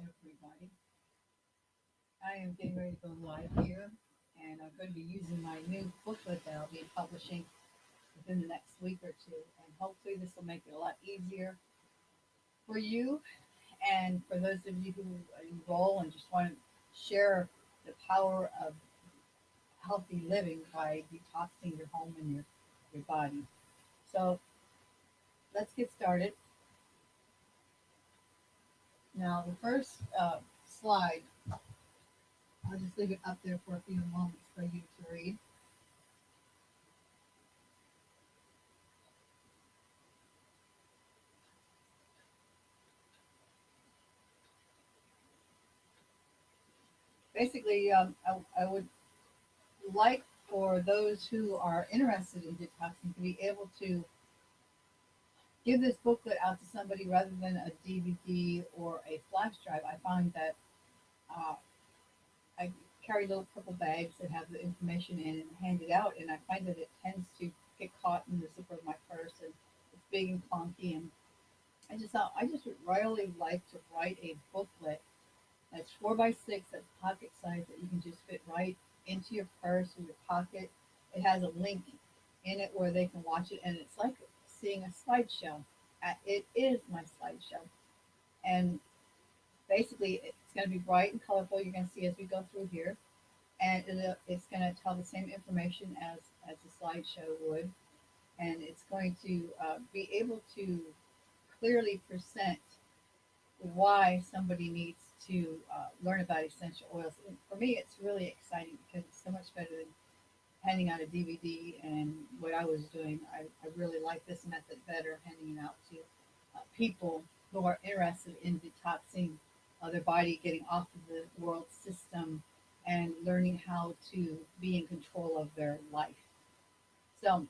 everybody. I am getting ready to go live here, and I'm going to be using my new booklet that I'll be publishing within the next week or two. And hopefully, this will make it a lot easier for you and for those of you who enroll and just want to share the power of healthy living by detoxing your home and your body. So, let's get started. Now, the first slide, I'll just leave it up there for a few moments for you to read. Basically, I would like for those who are interested in detoxing to be able to give this booklet out to somebody rather than a DVD or a flash drive. I find that uh, I carry little purple bags that have the information in and hand it out, and I find that it tends to get caught in the zipper of my purse, and it's big and clunky. And I just would really like to write a booklet that's 4 by 6, that's pocket size, that you can just fit right into your purse or your pocket. It has a link in it where they can watch it, and it's like seeing a slideshow. It is my slideshow. And basically, it's going to be bright and colorful. You're going to see as we go through here. And it's going to tell the same information as the slideshow would. And it's going to be able to clearly present why somebody needs to learn about essential oils. And for me, it's really exciting because it's so much better than handing out a DVD and what I was doing. I really like this method better, handing it out to people who are interested in detoxing their body, getting off of the world system, and learning how to be in control of their life. So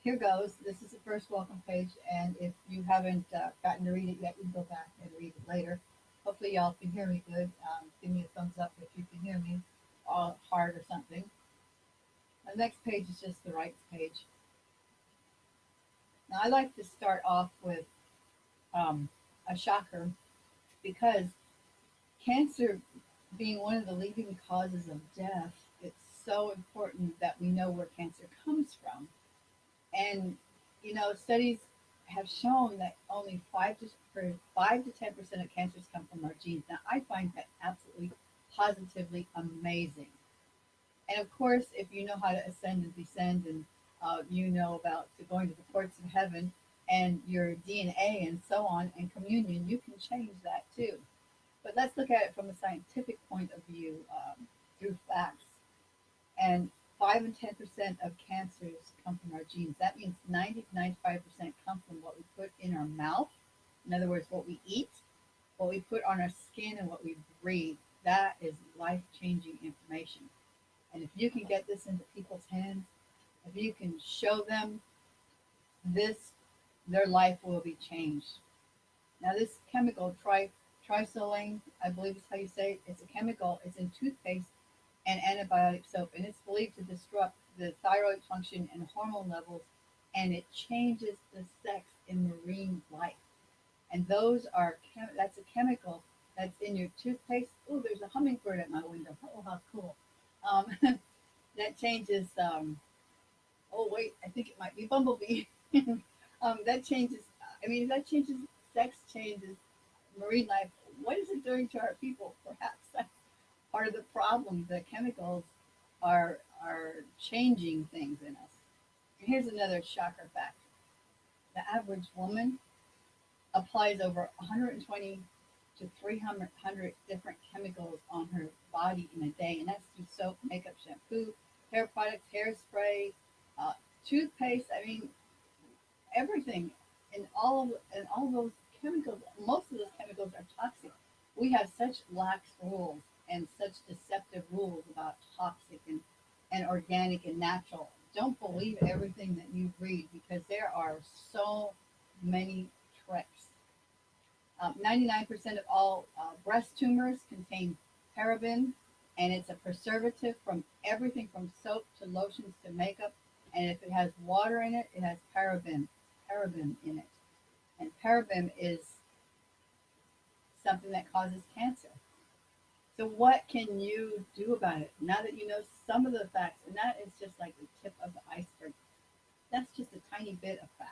here goes. This is the first welcome page, and if you haven't gotten to read it yet, you can go back and read it later. Hopefully, y'all can hear me good. Give me a thumbs up if you can hear me hard or something. The next page is just the rights page. Now, I like to start off with a shocker because cancer being one of the leading causes of death, it's so important that we know where cancer comes from. And studies have shown that only 5 to 10% of cancers come from our genes. Now, I find that absolutely positively amazing. And of course, if you know how to ascend and descend, and you know about going to the courts of heaven and your DNA and so on and communion, you can change that too. But let's look at it from a scientific point of view through facts. And 5 and 10% of cancers come from our genes. That means 90 to 95% come from what we put in our mouth. In other words, what we eat, what we put on our skin, and what we breathe. That is life-changing information. And if you can get this into people's hands, if you can show them this, their life will be changed. Now, this chemical, trisolane, I believe is how you say it, it's a chemical, it's in toothpaste and antibiotic soap, and it's believed to disrupt the thyroid function and hormone levels, and it changes the sex in marine life. And that's a chemical that's in your toothpaste. Oh, there's a hummingbird at my window. Oh, how cool. Um, that changes, oh, wait, I think it might be Bumblebee. That changes, if that changes sex, changes marine life, what is it doing to our people? Perhaps that's part of the problem. The chemicals are changing things in us. And here's another shocker fact. The average woman applies over 120 to 300 different chemicals on her body in a day, and that's through soap, makeup, shampoo, hair products, hairspray, toothpaste. Everything, and all those chemicals. Most of those chemicals are toxic. We have such lax rules and such deceptive rules about toxic and organic and natural. Don't believe everything that you read because there are so many tricks. 99% of all breast tumors contain paraben, and it's a preservative from everything from soap to lotions to makeup. And if it has water in it, it has paraben in it. And paraben is something that causes cancer. So what can you do about it now that you know some of the facts? And that is just like the tip of the iceberg. That's just a tiny bit of facts.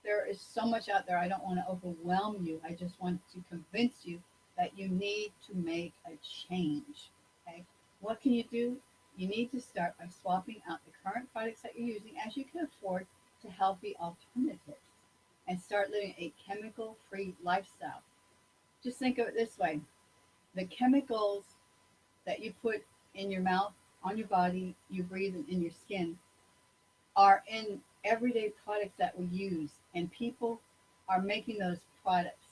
There is so much out there. I don't want to overwhelm you. I just want to convince you that you need to make a change. Okay. What can you do? You need to start by swapping out the current products that you're using as you can afford to healthy alternatives and start living a chemical free lifestyle. Just think of it this way: the chemicals that you put in your mouth, on your body, you breathe, and in your skin are in everyday products that we use, and people are making those products.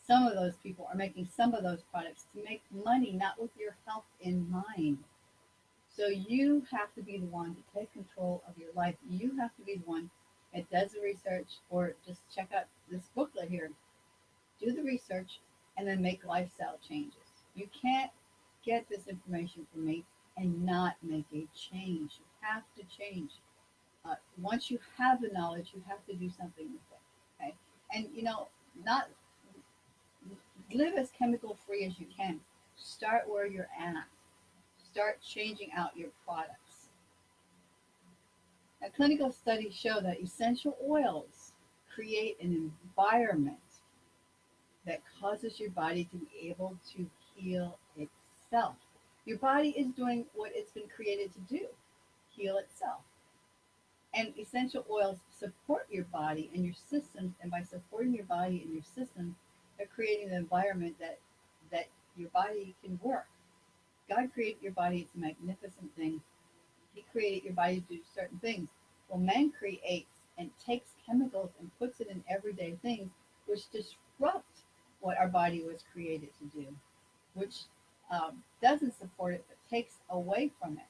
Some of those people are making some of those products to make money, not with your health in mind. So you have to be the one to take control of your life. You have to be the one that does the research, or just check out this booklet here. Do the research and then make lifestyle changes. You can't get this information from me and not make a change. You have to change. Once you have the knowledge, you have to do something with it. Okay, and not live as chemical free as you can. Start where you're at. Start changing out your products. Now, clinical studies show that essential oils create an environment that causes your body to be able to heal itself. Your body is doing what it's been created to do, heal itself. And essential oils support your body and your systems, and by supporting your body and your systems, they're creating an environment that your body can work. God created your body; it's a magnificent thing. He created your body to do certain things. Well, man creates and takes chemicals and puts it in everyday things, which disrupt what our body was created to do, which doesn't support it but takes away from it.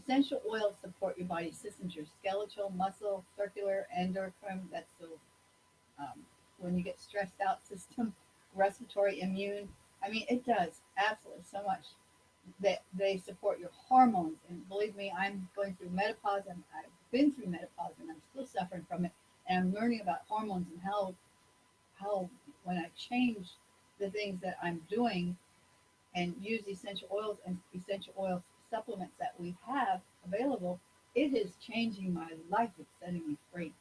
Essential oils support your body systems, your skeletal, muscle, circular, endocrine. That's the when you get stressed out system, respiratory, immune. I mean, it does absolutely so much. That they support your hormones, and believe me, I'm going through menopause, and I've been through menopause, and I'm still suffering from it. And I'm learning about hormones and how when I change the things that I'm doing and use essential oils and essential oil supplements that we have available, it is changing my life. It's setting me free.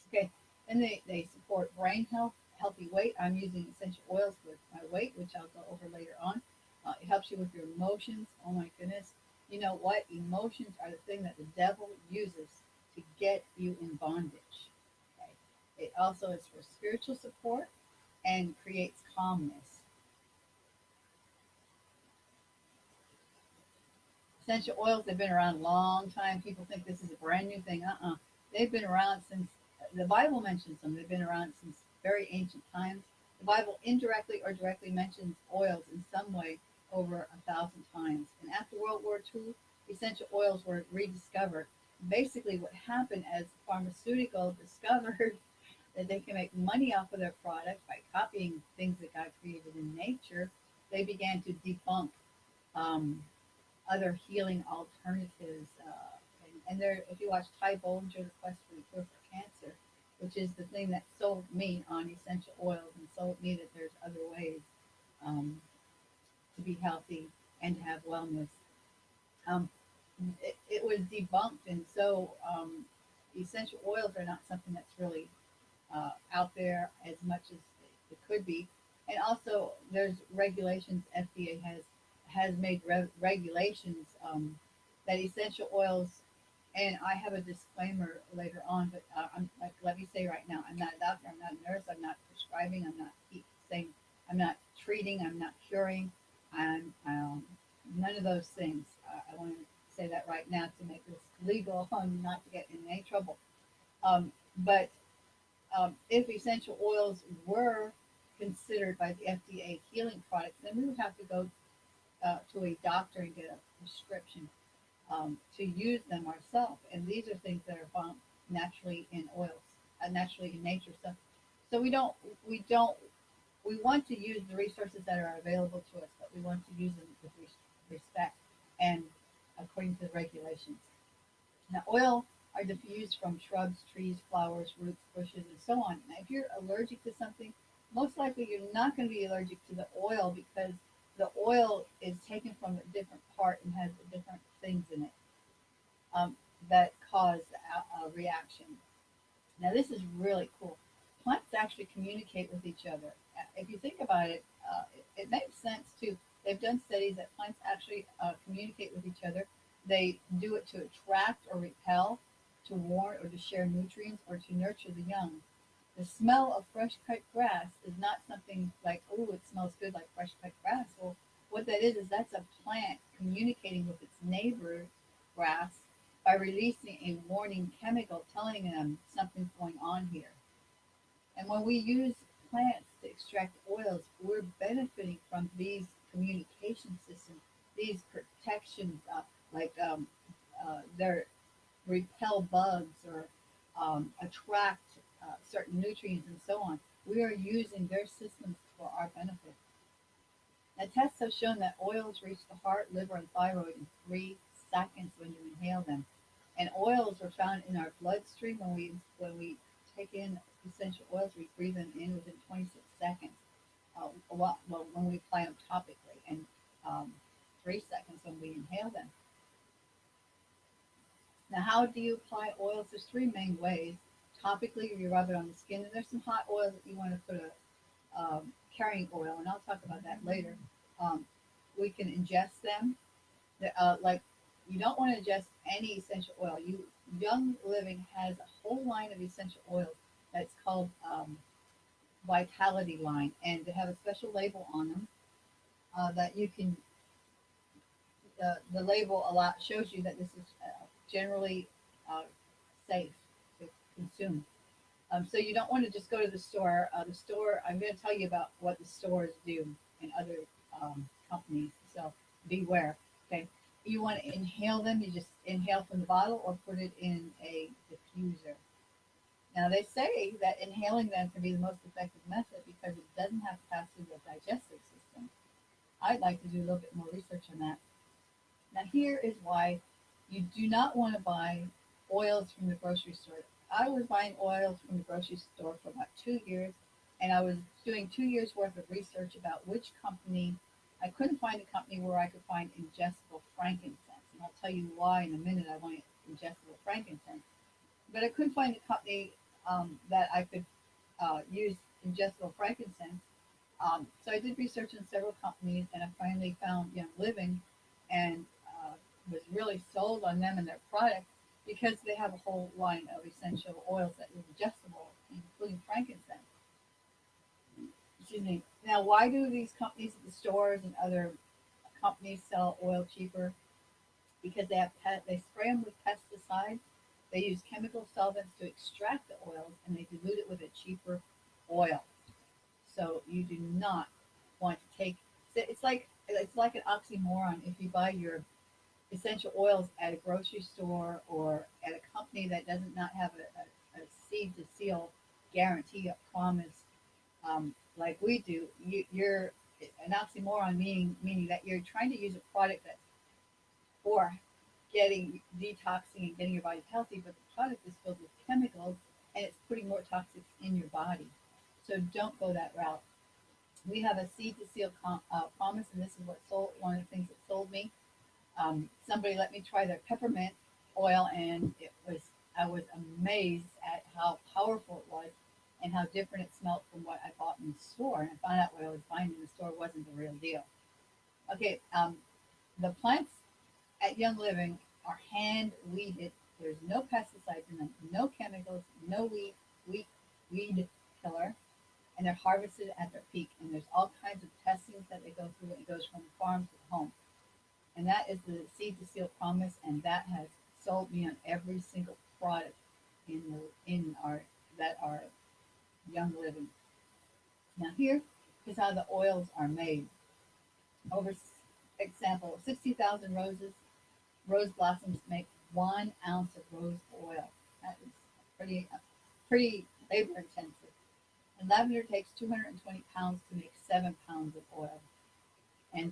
Okay, and they support brain health, healthy weight. I'm using essential oils with my weight, which I'll go over later on. It helps you with your emotions. Oh my goodness. You know what? Emotions are the thing that the devil uses to get you in bondage. Okay? It also is for spiritual support and creates calmness. Essential oils, they've been around a long time. People think this is a brand new thing. They've been around since the Bible mentions them. They've been around since very ancient times. The Bible indirectly or directly mentions oils in some way over 1,000 times. And after World War II, essential oils were rediscovered. Basically, what happened as pharmaceutical discovered that they can make money off of their products by copying things that God created in nature, they began to debunk um, other healing alternatives. And there, if you watch Ty Bollinger's Quest for the Cure for Cancer, which is the thing that sold me on essential oils and sold me that there's other ways um, to be healthy and to have wellness. Um, it was debunked, and so essential oils are not something that's really out there as much as it could be. And also, there's regulations. FDA has made regulations that essential oils. And I have a disclaimer later on, but I'm like, let me say right now, I'm not a doctor, I'm not a nurse, I'm not prescribing, I'm not saying, I'm not treating, I'm not curing, I'm none of those things. I want to say that right now to make this legal, not to get in any trouble. But if essential oils were considered by the FDA healing products, then we would have to go to a doctor and get a prescription to use them ourselves. And these are things that are found naturally in oils, naturally in nature. So we want to use the resources that are available to us, but we want to use them with respect and according to the regulations. Now, oil are diffused from shrubs, trees, flowers, roots, bushes, and so on. Now, if you're allergic to something, most likely you're not going to be allergic to the oil because the oil is taken from a different part and has different things in it um, that cause a reaction. Now, this is really cool. Plants actually communicate with each other. If you think about it, it makes sense too. They've done studies that plants actually communicate with each other. They do it to attract or repel, to warn or to share nutrients, or to nurture the young. The smell of fresh cut grass is not something like, oh, it smells good like fresh cut grass. Well, what that is that's a plant communicating with its neighbor grass by releasing a warning chemical telling them something's going on here. And when we use plants to extract oils, we're benefiting from these communication systems, these protections, they're repel bugs or attract certain nutrients and so on. We are using their systems for our benefit. Now, tests have shown that oils reach the heart, liver, and thyroid in 3 seconds when you inhale them. And oils are found in our bloodstream when we take in essential oils. We breathe them in within 26 seconds. When we apply them topically, and 3 seconds when we inhale them. Now, how do you apply oils? There's three main ways. Topically, you rub it on the skin, and there's some hot oils that you want to put a carrying oil, and I'll talk about that later. Um, we can ingest them. Like you don't want to ingest any essential oil. Young Living has a whole line of essential oils that's called Vitality line, and they have a special label on them that you can. The label a lot shows you that this is generally uh, safe to consume. So you don't want to just go to the store. I'm going to tell you about what the stores do and other companies. So beware. Okay. You want to inhale them. You just inhale from the bottle or put it in a diffuser. Now they say that inhaling them can be the most effective method because it doesn't have to pass through the digestive system. I'd like to do a little bit more research on that. Now here is why you do not want to buy oils from the grocery store. I was buying oils from the grocery store for about 2 years, and I was doing 2 years worth of research about which company. I couldn't find a company where I could find ingestible frankincense, and I'll tell you why in a minute. I wanted ingestible frankincense, but I couldn't find a company that I could use ingestible frankincense. So I did research in several companies, and I finally found Young Living, and was really sold on them and their product because they have a whole line of essential oils that are ingestible, including frankincense. Excuse me. Now, why do these companies at the stores and other companies sell oil cheaper? Because they spray them with pesticides. They use chemical solvents to extract the oils, and they dilute it with a cheaper oil. So you do not want to take. It's like an oxymoron if you buy your essential oils at a grocery store or at a company that does not have a seed to seal guarantee, a promise, like we do. You're an oxymoron, meaning that you're trying to use a product that's for getting detoxing and getting your body healthy, but the product is filled with chemicals and it's putting more toxics in your body. So don't go that route. We have a seed to seal promise, and this is what sold one of the things that sold me. Somebody let me try their peppermint oil, and I was amazed at how powerful it was and how different it smelled from what I bought in the store. And I found out what I was buying in the store wasn't the real deal. Okay, the plants at Young Living are hand weeded. There's no pesticides in them, no chemicals, no weed killer, and they're harvested at their peak. And there's all kinds of testings that they go through. It goes from farm to home, and that is the seed to seal promise, and that has sold me on every single product in our that are Young Living. Now here is how the oils are made. Over example, 60,000 rose blossoms make 1 ounce of rose oil. That is pretty labor intensive. And lavender takes 220 pounds to make 7 pounds of oil. And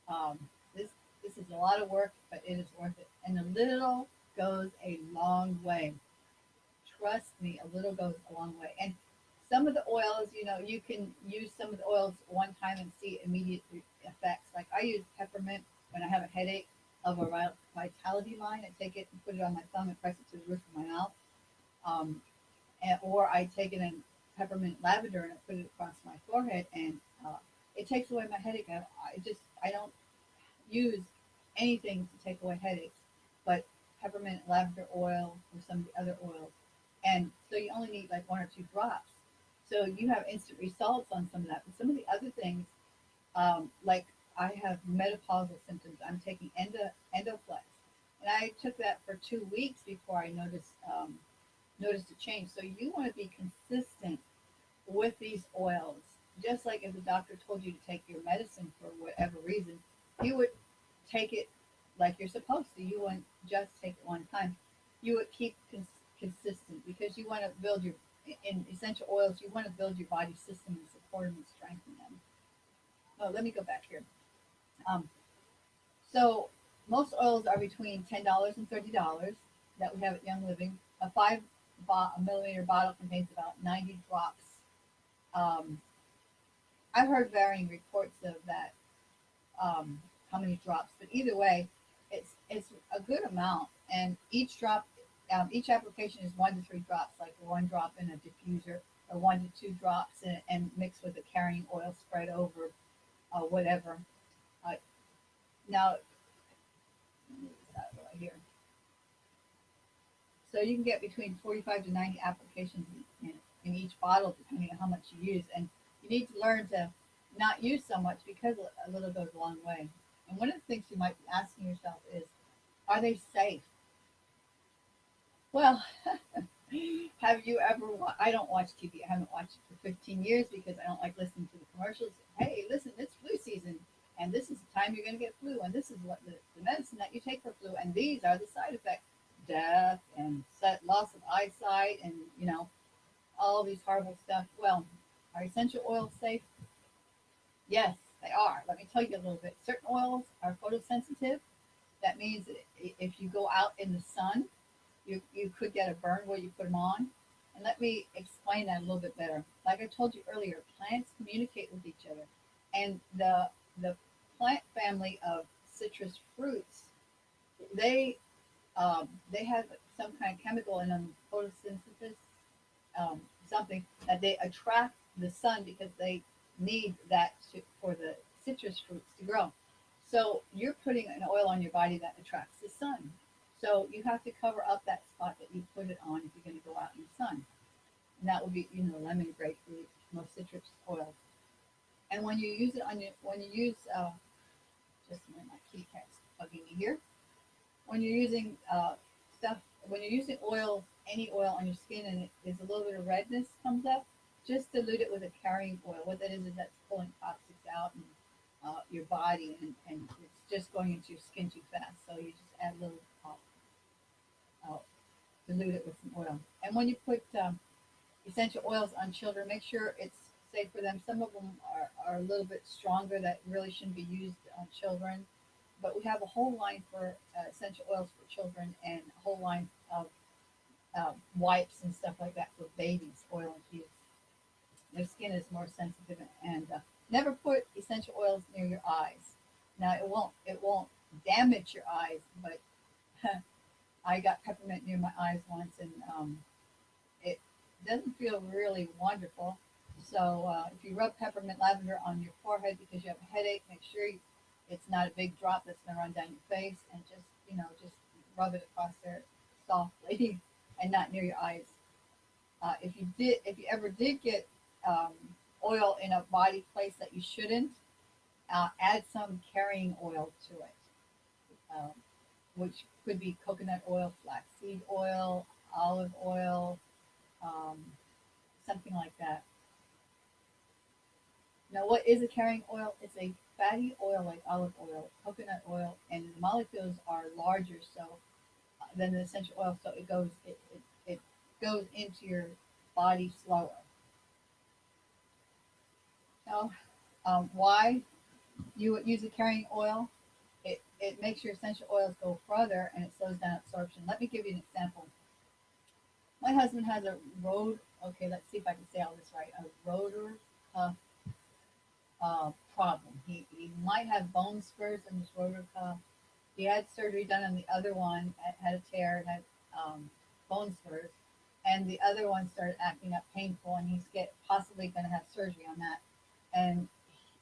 um, this this is a lot of work, but it is worth it. And a little goes a long way. Trust me, a little goes a long way. And some of the oils, you can use some of the oils one time and see immediate effects. Like I use peppermint when I have a headache of a vitality line. I take it and put it on my thumb and press it to the roof of my mouth. Um, or I take it in peppermint lavender and I put it across my forehead, and it takes away my headache. I don't use anything to take away headaches, but peppermint lavender oil or some of the other oils. And so you only need like 1 or 2 drops. So you have instant results on some of that. But some of the other things, like I have menopausal symptoms. I'm taking Endoflex, and I took that for 2 weeks before I noticed a change. So you want to be consistent with these oils. Just like if the doctor told you to take your medicine for whatever reason, you would take it like you're supposed to. You wouldn't just take it one time. You would keep consistent because you want to build your in essential oils. You want to build your body system and support them and strengthen them. Oh, let me go back here. Um, so most oils are between $10 and $30 that we have at Young Living. A 5 milliliter bottle contains about 90 drops. Um, I've heard varying reports of that, how many drops, but either way, it's a good amount. And each drop, each application is 1 to 3 drops, like 1 drop in a diffuser, or 1 to 2 drops, and mixed with a carrying oil spread over whatever. Uh, now, let me get that right here. So you can get between 45 to 90 applications in each bottle, depending on how much you use. And you need to learn to not use so much because a little goes a long way. And one of the things you might be asking yourself is, are they safe? Well, have you ever? I don't watch TV. I haven't watched it for 15 years because I don't like listening to the commercials. Hey, listen, it's flu season, and this is the time you're going to get flu, and this is what the medicine that you take for flu, and these are the side effects: death and loss of eyesight, and all these horrible stuff. Well, are essential oils safe? Yes, they are. Let me tell you a little bit. Certain oils are photosensitive. That means that if you go out in the sun, you could get a burn where you put them on. And let me explain that a little bit better. Like I told you earlier, plants communicate with each other. And the plant family of citrus fruits, they they have some kind of chemical in them, photosynthesis, something that they attract the sun because they need that for the citrus fruits to grow. So you're putting an oil on your body that attracts the sun. So you have to cover up that spot that you put it on if you're going to go out in the sun. And that would be, lemon, grapefruit, most citrus oils. And when you use it when you use, just a minute, my kitty cat's bugging me here. When you're using when you're using oil, any oil on your skin, and there's a little bit of redness comes up, just dilute it with a carrying oil. What that is that's pulling toxics out and your body, and it's just going into your skin too fast. So you just add a little, dilute it with some oil. And when you put essential oils on children, make sure it's safe for them. Some of them are a little bit stronger that really shouldn't be used on children. But we have a whole line for essential oils for children and a whole line of wipes and stuff like that for babies, oil infused. Their skin is more sensitive, and never put essential oils near your eyes. Now it won't damage your eyes, but I got peppermint near my eyes once, and it doesn't feel really wonderful. So if you rub peppermint lavender on your forehead because you have a headache, make sure it's not a big drop that's going to run down your face, and just rub it across there softly and not near your eyes. If you ever did get oil in a body place that you shouldn't, add some carrying oil to it, which could be coconut oil, flaxseed oil, olive oil, um, something like that. Now, what is a carrying oil? It's a fatty oil like olive oil, coconut oil, and the molecules are larger than the essential oil, so it goes into your body slower. Now, why you would use a carrying oil? It makes your essential oils go further and it slows down absorption. Let me give you an example. My husband has a road okay, let's see if I can say all this right, a rotor cuff problem. He might have bone spurs in his rotor cuff. He had surgery done on the other one, had a tear, had bone spurs, and the other one started acting up painful, and he's possibly going to have surgery on that. And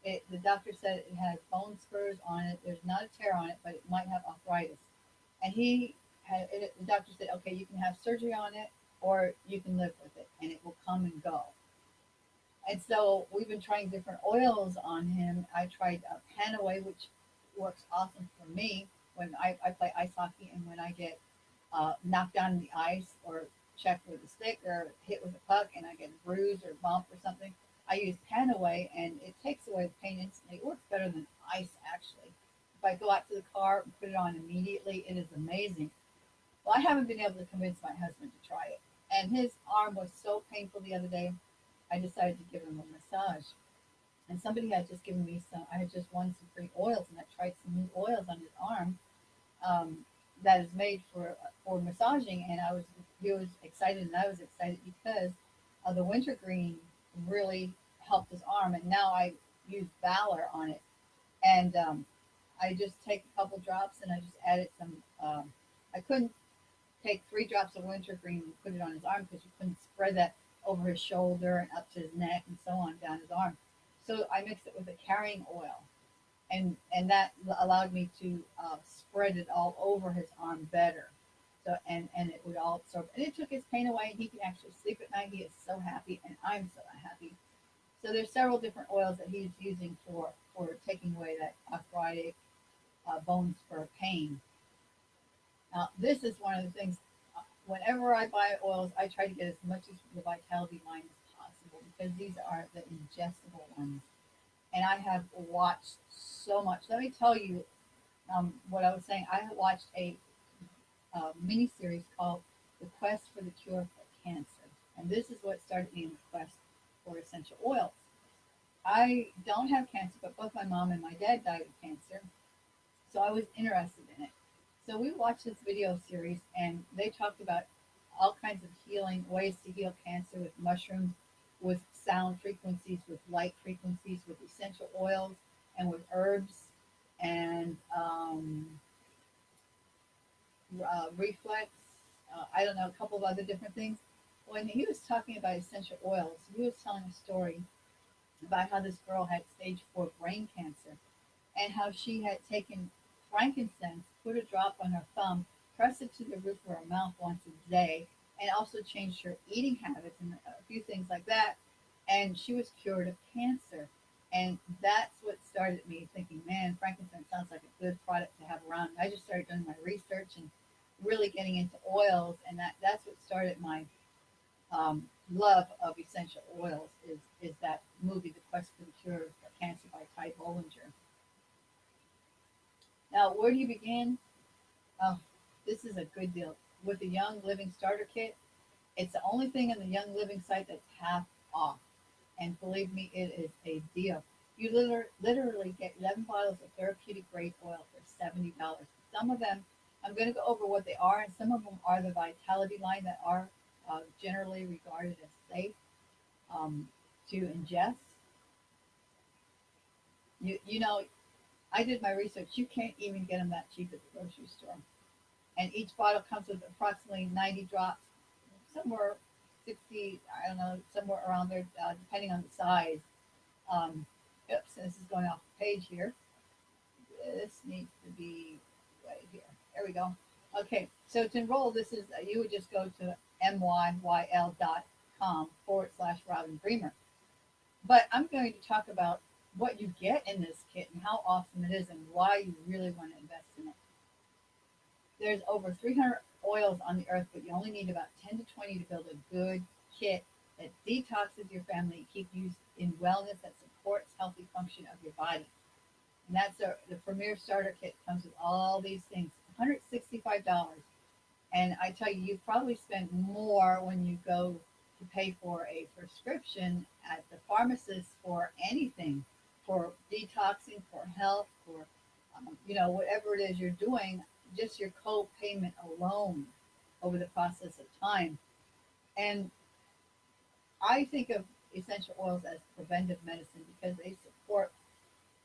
the doctor said it has bone spurs on it. There's not a tear on it, but it might have arthritis. And the doctor said, okay, you can have surgery on it, or you can live with it, and it will come and go. And so we've been trying different oils on him. I tried PanAway, which works awesome for me when I play ice hockey and when I get knocked down in the ice or checked with a stick or hit with a puck and I get a bruise or bump or something. I use PanAway and it takes away the pain instantly. It works better than ice actually. If I go out to the car and put it on immediately, it is amazing. Well, I haven't been able to convince my husband to try it. And his arm was so painful the other day, I decided to give him a massage. And somebody had just given me I had just won some free oils, and I tried some new oils on his arm that is made for massaging. And he was excited, and I was excited because the wintergreen really helped his arm. And now I use Valor on it, and I just take a couple drops, and I just added some. I couldn't take 3 drops of wintergreen and put it on his arm because you couldn't spread that over his shoulder and up to his neck and so on down his arm. So I mixed it with a carrying oil, and that allowed me to spread it all over his arm better. So and it would all absorb, and it took his pain away, and he can actually sleep at night. He is so happy, and I'm so happy. So there's several different oils that he's using for taking away that arthritic bone spur pain. Now this is one of the things. Whenever I buy oils, I try to get as much of the Vitality line as possible because these are the ingestible ones. And I have watched so much. Let me tell you what I was saying. I have watched a mini series called The Quest for the Cure for Cancer. And this is what started me in the quest for essential oils. I don't have cancer, but both my mom and my dad died of cancer. So I was interested in it. So we watched this video series and they talked about all kinds of healing ways to heal cancer with mushrooms, with sound frequencies, with light frequencies, with essential oils, and with herbs and reflex. I don't know, a couple of other different things. When he was talking about essential oils, he was telling a story about how this girl had stage 4 brain cancer and how she had taken frankincense, put a drop on her thumb, pressed it to the roof of her mouth once a day, and also changed her eating habits and a few things like that. And she was cured of cancer. And that's what started me thinking, man, frankincense sounds like a good product to have around. And I just started doing my research and really getting into oils, and that's what started my love of essential oils is that movie, The Quest for the Cure for Cancer by Ty Bollinger. Now, where do you begin? Oh, this is a good deal. With the Young Living Starter Kit, it's the only thing on the Young Living site that's half off. And believe me, it is a deal. You literally get 11 bottles of therapeutic grade oil for $70. Some of them, I'm going to go over what they are, and some of them are the Vitality line that are generally regarded as safe to ingest. You know, I did my research. You can't even get them that cheap at the grocery store. And each bottle comes with approximately 90 drops, somewhere 60, I don't know, somewhere around there, depending on the size. Oops, this is going off the page here. This needs to be right here. There we go. Okay, so to enroll, this is, you would just go to myyl.com/Robin Bremer. But I'm going to talk about what you get in this kit and how awesome it is and why you really want to invest in it. There's over 300 oils on the earth, but you only need about 10 to 20 to build a good kit that detoxes your family and keep you in wellness that supports healthy function of your body. And that's the Premier Starter Kit comes with all these things, $165. And I tell you, you probably spend more when you go to pay for a prescription at the pharmacist for anything, for detoxing, for health, for whatever it is you're doing, just your co-payment alone over the process of time. And I think of essential oils as preventive medicine because they support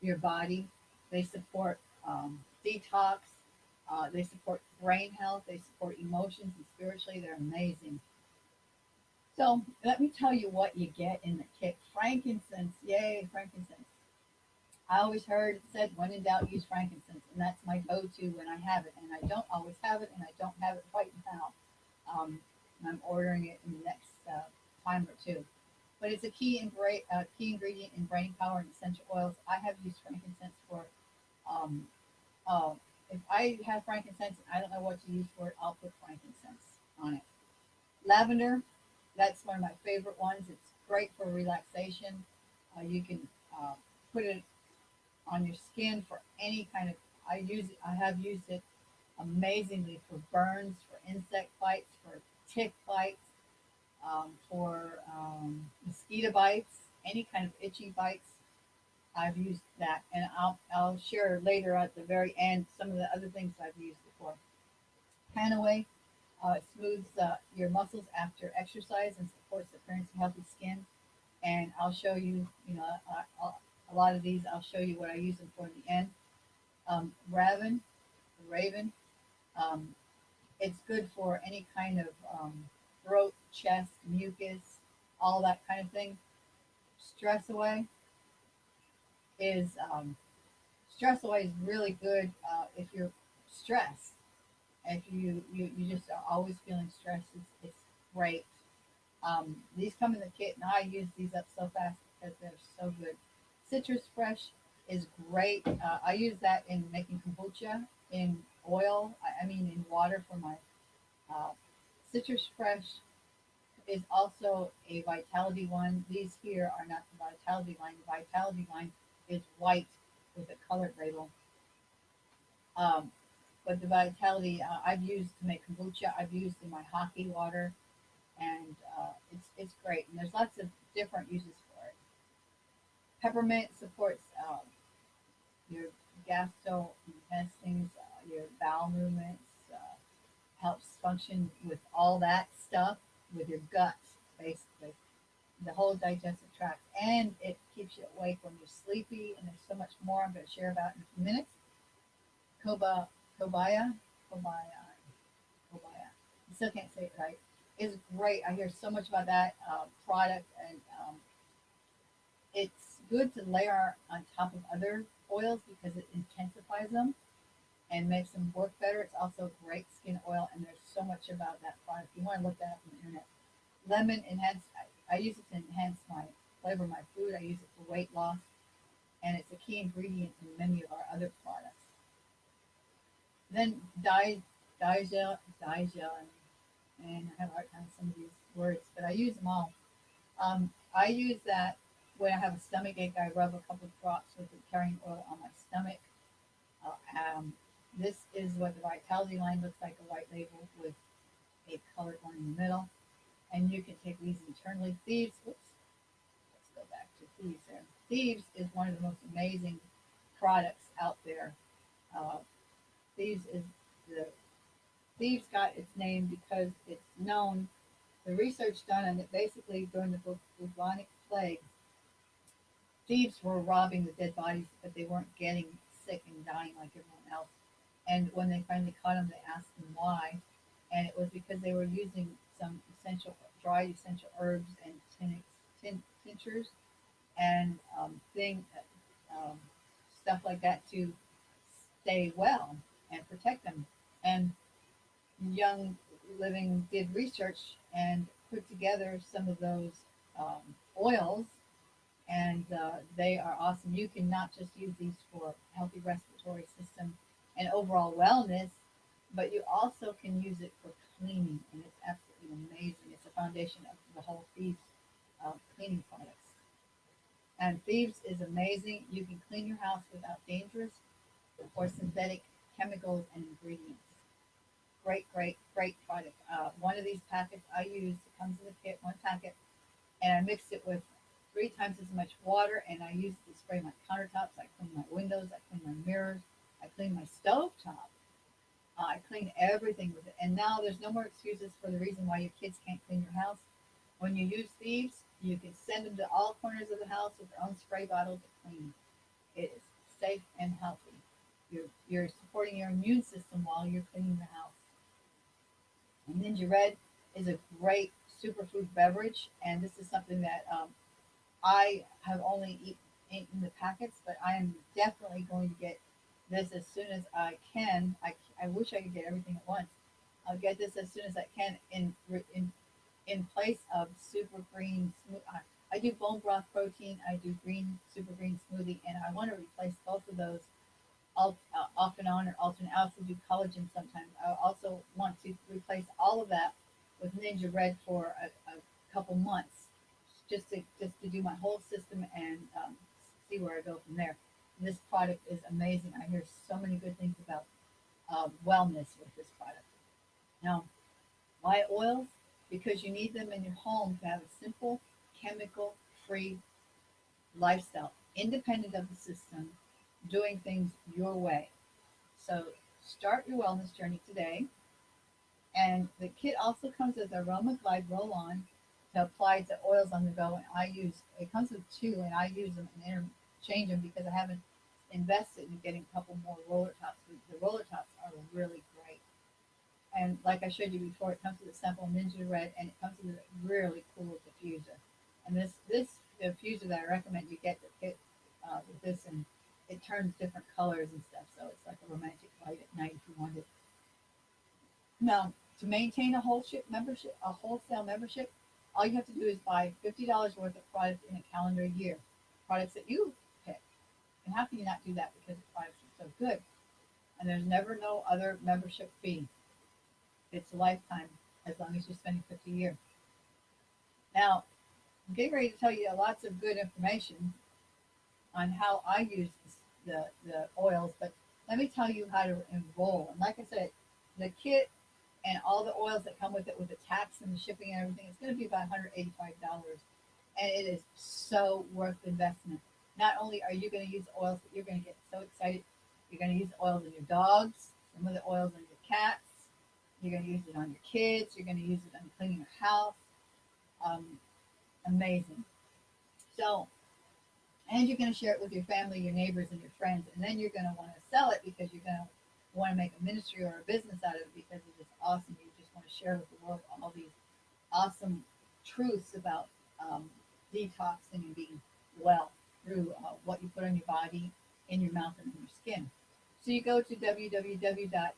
your body, they support detox, they support brain health, they support emotions, and spiritually, they're amazing. So let me tell you what you get in the kit. Frankincense, yay, frankincense. I always heard it said, when in doubt, use frankincense, and that's my go-to when I have it. And I don't always have it, and I don't have it right now. Um, I'm ordering it in the next time or two. But it's a key ingredient in brain power and essential oils. I have used frankincense for. Um, uh, if I have frankincense and I don't know what to use for it, I'll put frankincense on it. Lavender, that's one of my favorite ones. It's great for relaxation. You can uh, put it on your skin for any kind of. I use it. I have used it amazingly for burns, for insect bites, for tick bites, for mosquito bites, any kind of itchy bites. I've used that, and I'll share later at the very end some of the other things I've used it for. PanAway, it smooths your muscles after exercise and supports the appearance of healthy skin. And I'll show you, a lot of these. I'll show you what I use them for in the end. Raven, Raven, um, it's good for any kind of throat, chest, mucus, all that kind of thing. Stress away is stress away is really good if you're stressed. If you just are always feeling stressed, it's great. These come in the kit, and I use these up so fast because they're so good. Citrus Fresh is great. I use that in making kombucha in oil. I mean in water for my uh, Citrus Fresh is also a Vitality one. These here are not the Vitality line. The Vitality line is white with a colored label. Um, but the Vitality I've used to make kombucha. I've used in my hockey water, and it's great. And there's lots of different uses for it. Peppermint supports your gastrointestines, your bowel movements, helps function with all that stuff with your guts, basically the whole digestive tract, and it keeps you awake when you're sleepy. And there's so much more I'm going to share about in a few minutes. Koba, Kobaya, Kobaya, Kobaya. I still can't say it right. It's great. I hear so much about that product, and it's good to layer on top of other oils because it intensifies them and makes them work better. It's also great skin oil, and there's so much about that product. You want to look that up on the internet. Lemon enhance. I use it to enhance my flavor of my food. I use it for weight loss, and it's a key ingredient in many of our other products. Then digel, and I have a hard time with some of these words, but I use them all. I use that when I have a stomach ache. I rub a couple of drops with the carrying oil on my stomach. Uh, um, this is what the Vitality line looks like, a white label with a colored one in the middle. And you can take these internally. Thieves, whoops, let's go back to Thieves there. Thieves is one of the most amazing products out there. Uh, Thieves is the Thieves got its name because it's known. The research done on it basically during the bubonic plague, thieves were robbing the dead bodies, but they weren't getting sick and dying like everyone else. And when they finally caught them, they asked them why, and it was because they were using some dried essential herbs and tinctures and um, stuff like that to stay well and protect them. And Young Living did research and put together some of those oils, and they are awesome. You can not just use these for healthy respiratory system and overall wellness, but you also can use it for cleaning, and it's absolutely amazing. It's a foundation of the whole Thieves cleaning products. And Thieves is amazing. You can clean your house without dangerous or synthetic chemicals and ingredients. Great, great, great product. One of these packets I use, it comes in a kit, one packet, and I mixed it with 3 times as much water, and I use it to spray my countertops. I clean my windows, I clean my mirrors, I clean my stove top. I clean everything with it. And now there's no more excuses for the reason why your kids can't clean your house. When you use Thieves, You can send them to all corners of the house with their own spray bottle to clean. It is safe and healthy. You're supporting your immune system while you're cleaning the house. And NingXia Red is a great superfood beverage, and this is something that I have only eaten the packets, but I am definitely going to get this as soon as I can. I wish I could get everything at once. I'll get this as soon as I can in place of super green smoothie. I do bone broth protein. I do green super green smoothie, and I want to replace both of those off and on or alternate. I also do collagen sometimes. I also want to replace all of that with NingXia Red for a couple months, just to do my whole system and see where I go from there. And this product is amazing. I hear so many good things about wellness with this product. Now, why oils? Because you need them in your home to have a simple, chemical-free lifestyle, independent of the system, doing things your way. So start your wellness journey today. And the kit also comes with AromaGlide roll-on to apply to oils on the go. And it comes with two, and I use them and interchange them because I haven't invested in getting a couple more roller tops. The roller tops are really great. And like I showed you before, it comes with a sample NingXia Red, and it comes with a really cool diffuser. And this diffuser that I recommend you get the kit with this, and it turns different colors and stuff. So it's like a romantic light at night if you want it. Now, to maintain a wholesale membership, all you have to do is buy $50 worth of product in a calendar year, products that you pick. And how can you not do that because the products are so good? And there's never no other membership fee. It's a lifetime as long as you're spending 50 a year. Now, I'm getting ready to tell you lots of good information on how I use the oils, but let me tell you how to enroll. And like I said, the kit and all the oils that come with it, with the tax and the shipping and everything, it's going to be about $185. And it is so worth the investment. Not only are you going to use oils that you're going to get so excited, you're going to use oils on your dogs, some of the oils on your cats, you're going to use it on your kids, you're going to use it on cleaning your house. Amazing. So, and you're going to share it with your family, your neighbors, and your friends, and then you're going to want to sell it because you're going to want to make a ministry or a business out of it because it is awesome. You just want to share with the world all these awesome truths about detoxing and being well through what you put on your body, in your mouth, and in your skin. So you go to www.my,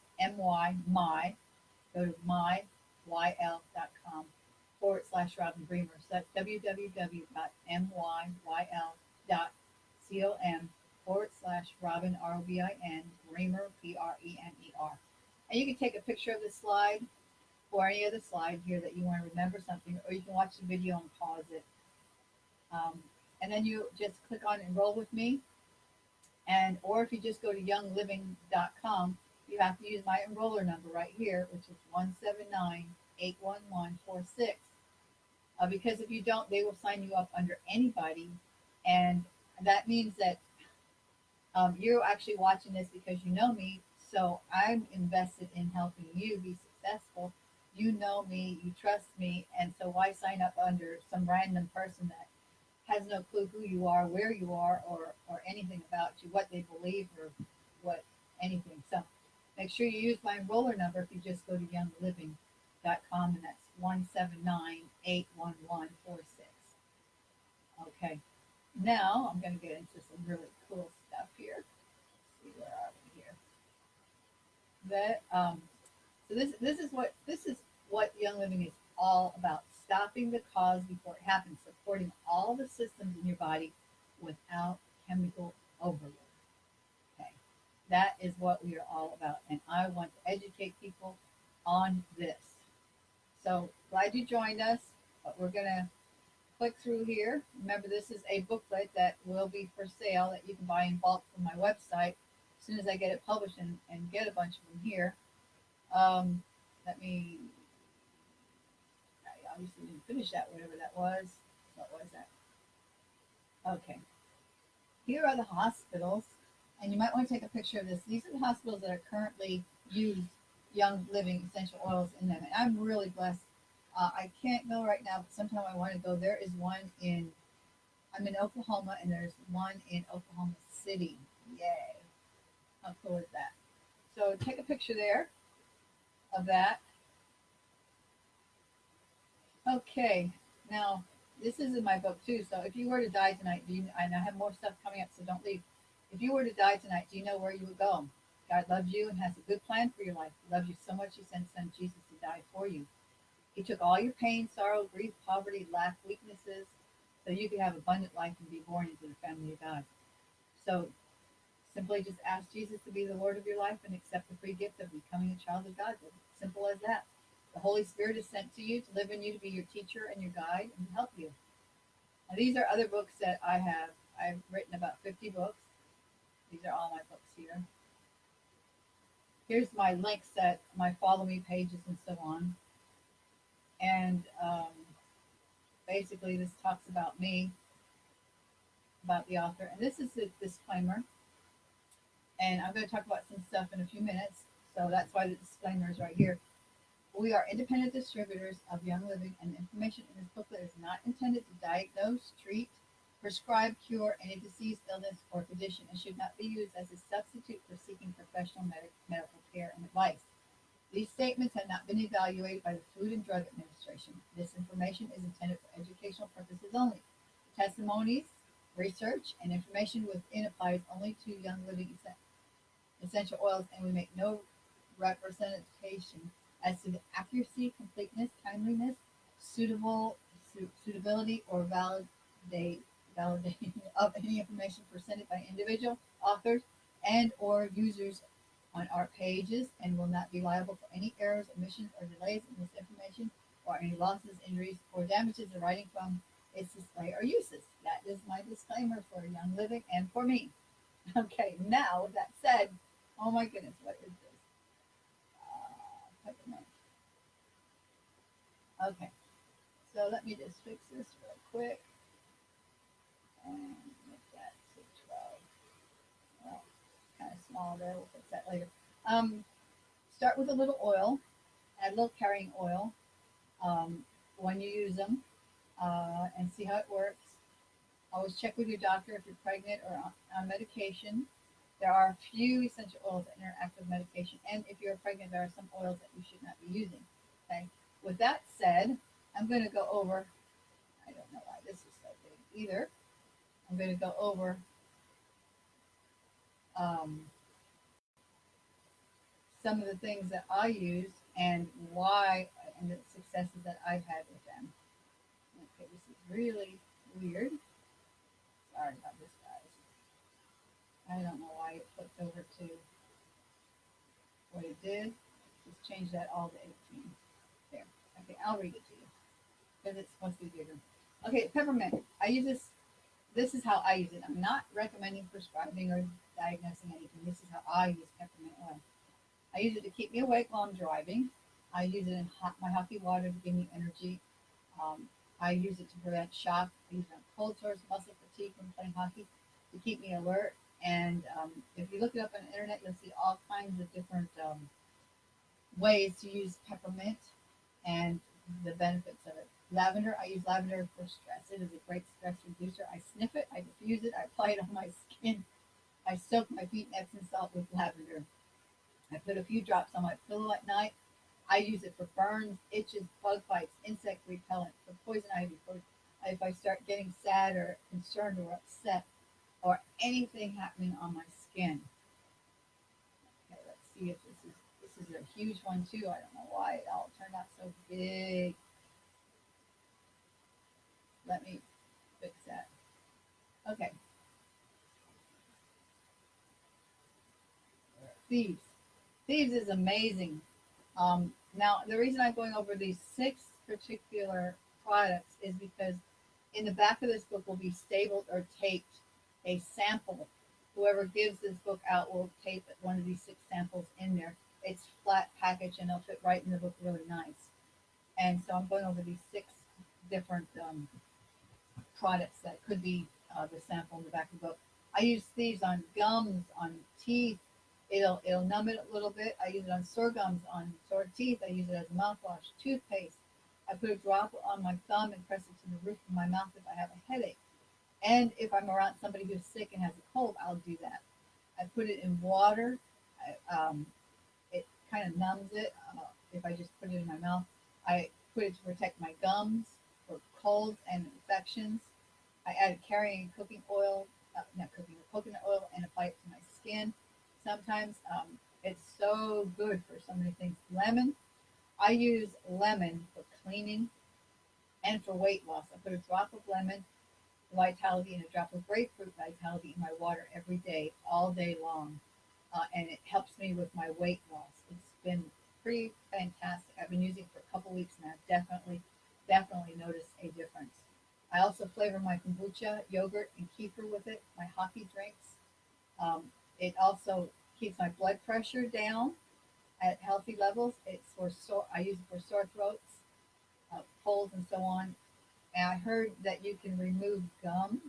go to myyl.com/Robin Bremer. So that's www.myyl.com/Robin, ROBIN, Bremer, BREMER. And you can take a picture of the slide or any other slide here that you want to remember something, or you can watch the video and pause it. And then you just click on Enroll with me. And or if you just go to youngliving.com, you have to use my enroller number right here, which is 179-811-46. Because if you don't, they will sign you up under anybody. And that means that you're actually watching this because you know me. So I'm invested in helping you be successful. You know me, you trust me. And so why sign up under some random person that has no clue who you are, where you are, or anything about you, what they believe, or what anything. So make sure you use my enroller number if you just go to youngliving.com, and that's 179-811-46. Okay, now I'm going to get into some really cool stuff here. Let's see, where are we here? So this is what Young Living is all about: stopping the cause before it happens, supporting all the systems in your body without chemical overload. Okay, that is what we are all about, and I want to educate people on this. So glad you joined us, but we're gonna click through here. Remember, this is a booklet that will be for sale that you can buy in bulk from my website as soon as I get it published and get a bunch of them here. Let me, I obviously didn't finish that, whatever that was. What was that? Okay. Here are the hospitals, and you might want to take a picture of this. These are the hospitals that are currently use Young Living essential oils in them. And I'm really blessed. I can't go right now, but sometime I want to go. There is one in, I'm in Oklahoma, and there's one in Oklahoma City. Yay. How cool is that? So take a picture there of that. Okay. Now, this is in my book too. So if you were to die tonight, and I have more stuff coming up, so don't leave. If you were to die tonight, do you know where you would go? God loves you and has a good plan for your life. He loves you so much, He sent Son Jesus to die for you. He took all your pain, sorrow, grief, poverty, lack, weaknesses, so you could have abundant life and be born into the family of God. So simply just ask Jesus to be the Lord of your life and accept the free gift of becoming a child of God. Simple as that. The Holy Spirit is sent to you to live in you, to be your teacher and your guide and to help you. Now, these are other books that I have. I've written about 50 books. These are all my books here. Here's my links that my follow me pages and so on. And basically, this talks about me, about the author. And this is a disclaimer. And I'm going to talk about some stuff in a few minutes. So that's why the disclaimer is right here. We are independent distributors of Young Living, and the information in this booklet is not intended to diagnose, treat, prescribe, cure any disease, illness, or condition, and should not be used as a substitute for seeking professional medical care and advice. These statements have not been evaluated by the Food and Drug Administration. This information is intended for educational purposes only. Testimonies, research, and information within applies only to Young Living essential oils, and we make no representation as to the accuracy, completeness, timeliness, suitability, or validation of any information presented by individual authors and or users on our pages, and will not be liable for any errors, omissions, or delays in this information, or any losses, injuries, or damages arising from its display or uses. That is my disclaimer for Young Living and for me. Okay, now with that said, oh my goodness, what is this? Peppermint. Okay, so let me just fix this real quick and make that to 12. Well, kind of small there. We'll fix that later. Um, Start with a little oil. Add a little carrying oil when you use them, and see how it works. Always check with your doctor if you're pregnant or on medication. There are a few essential oils that interact with medication, and if you're pregnant, there are some oils that you should not be using. Okay. With that said, I'm going to go over. I don't know why this is so big either. I'm going to go over um, some of the things that I use and why, and the successes that I've had with them. Okay, this is really weird. Sorry about this, guys. I don't know why it flipped over to what it did. Just change that all to 18. There. Okay, I'll read it to you because it's supposed to be bigger. Okay, peppermint. I use this. This is how I use it. I'm not recommending prescribing or diagnosing anything. This is how I use peppermint oil. I use it to keep me awake while I'm driving. I use it in my hockey water to give me energy. I use it to prevent shock. I use it on cold sores, muscle fatigue when playing hockey to keep me alert. And if you look it up on the internet, you'll see all kinds of different ways to use peppermint and the benefits of it. Lavender, I use lavender for stress. It is a great stress reducer. I sniff it, I diffuse it, I apply it on my skin. I soak my feet in Epsom salt with lavender. I put a few drops on my pillow at night. I use it for burns, itches, bug bites, insect repellent, for poison ivy, for if I start getting sad or concerned or upset or anything happening on my skin. Okay, let's see if this is a huge one too. I don't know why it all turned out so big. Let me fix that. Okay. Thieves. Thieves is amazing. Now, the reason I'm going over these 6 particular products is because in the back of this book will be stapled or taped a sample. Whoever gives this book out will tape one of these 6 samples in there. It's flat package and it'll fit right in the book really nice. And so I'm going over these 6 different products that could be the sample in the back of the book. I use these on gums, on teeth. It'll numb it a little bit. I use it on sore gums, on sore teeth. I use it as mouthwash, toothpaste, I put a drop on my thumb and press it to the roof of my mouth if I have a headache. And if I'm around somebody who's sick and has a cold, I'll do that. I put it in water. It kind of numbs it if I just put it in my mouth. I put it to protect my gums for colds and infections. I added carrying cooking oil, not cooking, coconut oil, and apply it to my skin. Sometimes it's so good for so many things. Lemon, I use lemon for cleaning and for weight loss. I put a drop of lemon vitality and a drop of grapefruit vitality in my water every day, all day long. And it helps me with my weight loss. It's been pretty fantastic. I've been using it for a couple weeks now. Definitely noticed a difference. I also flavor my kombucha, yogurt, and kefir with it, my hockey drinks. It also keeps my blood pressure down at healthy levels. It's for sore. I use it for sore throats, colds, and so on. And I heard that you can remove gum,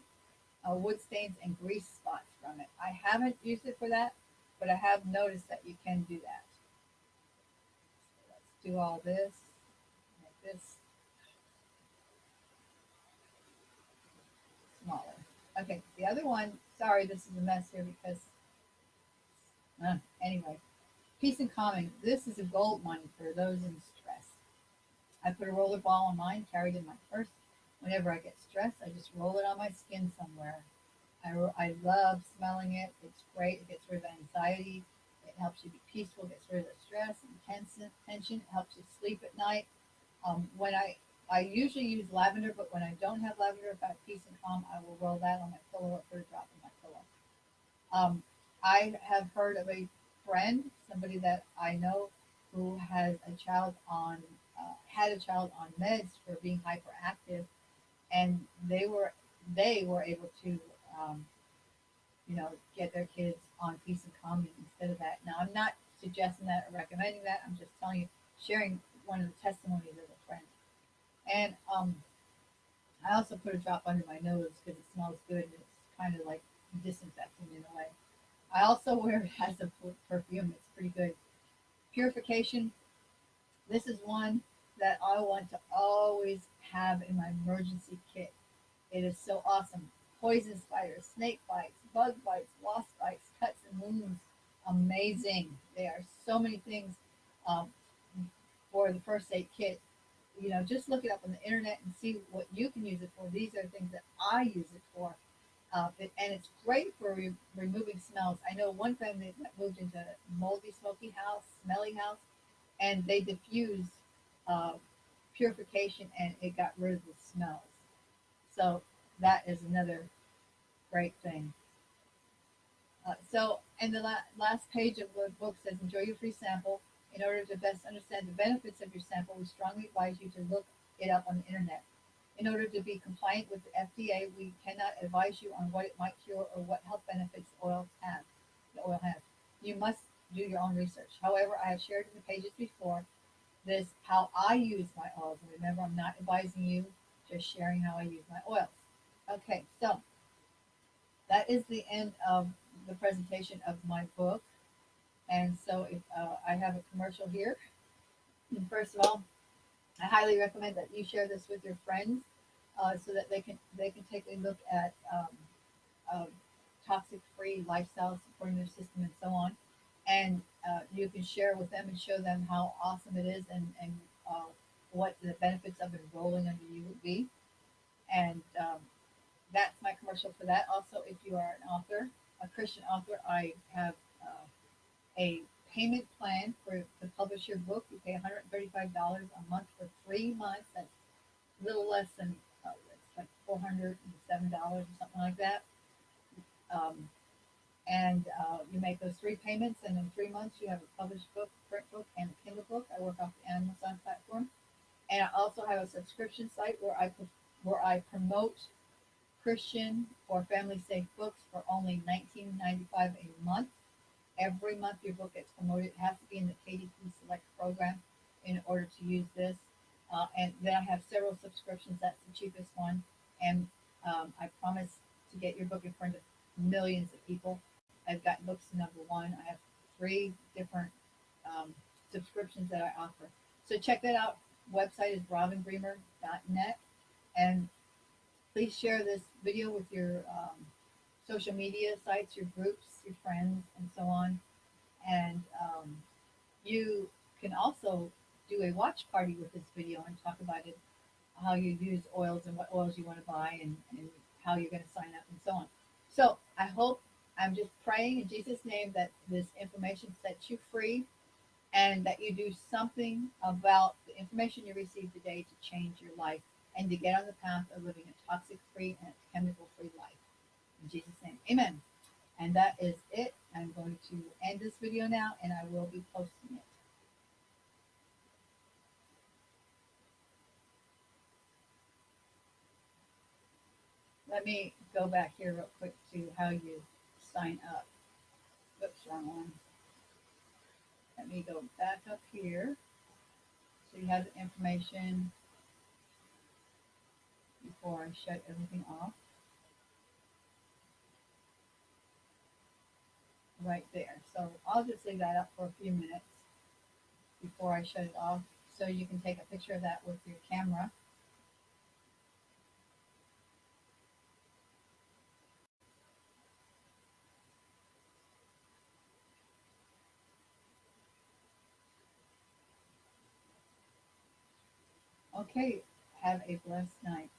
wood stains, and grease spots from it. I haven't used it for that, but I have noticed that you can do that. So let's do all this. Make this smaller. Okay, the other one, sorry, this is a mess here because, anyway, peace and calming. This is a gold mine for those in stress. I put a roller ball on mine, carried in my purse. Whenever I get stressed, I just roll it on my skin somewhere. I love smelling it. It's great. It gets rid of anxiety. It helps you be peaceful, gets rid of stress and tension. It helps you sleep at night. When I usually use lavender, but when I don't have lavender, if I have peace and calm, I will roll that on my pillow or put a drop in my pillow. I have heard of a friend, somebody that I know, who has a child on had a child on meds for being hyperactive, and they were able to um, get their kids on peace and calming instead of that. Now, I'm not suggesting that or recommending that. I'm just telling you, sharing one of the testimonies of a friend. And I also put a drop under my nose because it smells good and it's kind of like disinfecting in a way. I also wear it as a perfume. It's pretty good. Purification. This is one that I want to always have in my emergency kit. It is so awesome. Poison spiders, snake bites, bug bites, wasp bites, cuts and wounds. Amazing. There are so many things um, for the first aid kit. Just look it up on the internet and see what you can use it for. These are things that I use it for. And it's great for removing smells. I know one family that moved into a moldy, smoky house, smelly house, and they diffused uh, purification and it got rid of the smells. So that is another great thing. And the last page of the book says, enjoy your free sample. In order to best understand the benefits of your sample, we strongly advise you to look it up on the internet. In order to be compliant with the FDA, we cannot advise you on what it might cure or what health benefits the oil has. You must do your own research. However, I have shared in the pages before this how I use my oils. And remember, I'm not advising you, just sharing how I use my oils. Okay, so that is the end of the presentation of my book. And so if I have a commercial here. And first of all, I highly recommend that you share this with your friends so that they can take a look at toxic-free lifestyle, supporting their system, and so on. And you can share with them and show them how awesome it is and what the benefits of enrolling under you would be. And that's my commercial for that. Also, if you are an author, a Christian author, I have a payment plan for to publish your book. You pay $135 a month for 3 months. That's a little less than it's like $407 or something like that. Um, and you make those 3 payments, and in 3 months you have a published book, print book, and a Kindle book. I work off the Amazon platform, and I also have a subscription site where I promote Christian or family safe books for only $19.95 a month. Every month your book gets promoted. It has to be in the KDP Select program in order to use this. And then I have several subscriptions. That's the cheapest one. And I promise to get your book in front of millions of people. I've got books number 1. I have 3 different subscriptions that I offer. So check that out. website is robinbremer.net. And please share this video with your social media sites, your groups, your friends, and so on. And you can also do a watch party with this video and talk about it, how you use oils and what oils you want to buy and how you're going to sign up and so on. So I hope, I'm just praying in Jesus' name that this information sets you free and that you do something about the information you received today to change your life and to get on the path of living a toxic free and chemical free life. In Jesus' name, amen. And that is it. I'm going to end this video now and I will be posting it. Let me go back here real quick to how you sign up. Oops, wrong one. Let me go back up here so you have the information before I shut everything off. Right there. So I'll just leave that up for a few minutes before I shut it off so you can take a picture of that with your camera. Okay, have a blessed night.